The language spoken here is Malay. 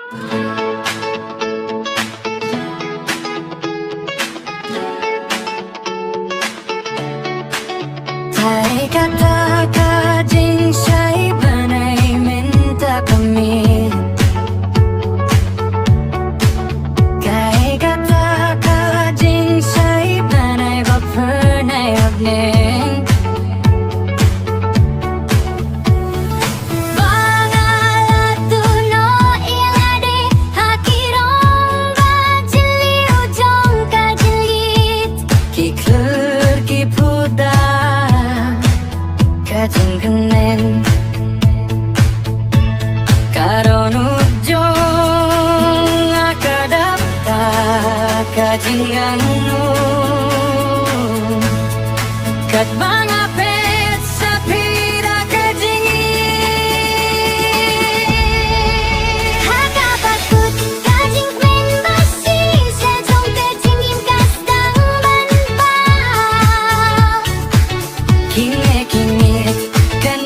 Thai kata ka pynshai bnai minta kami. Kai kata ka pynshai bnai ba phyrnai abning. Jingkmen karonut jong akadapta ka jingiakynduh kat banga pet sa pira ka jingieit hakapatut ka jingkmen basi sa jong ka jingim kasdang banba jingieit dohnud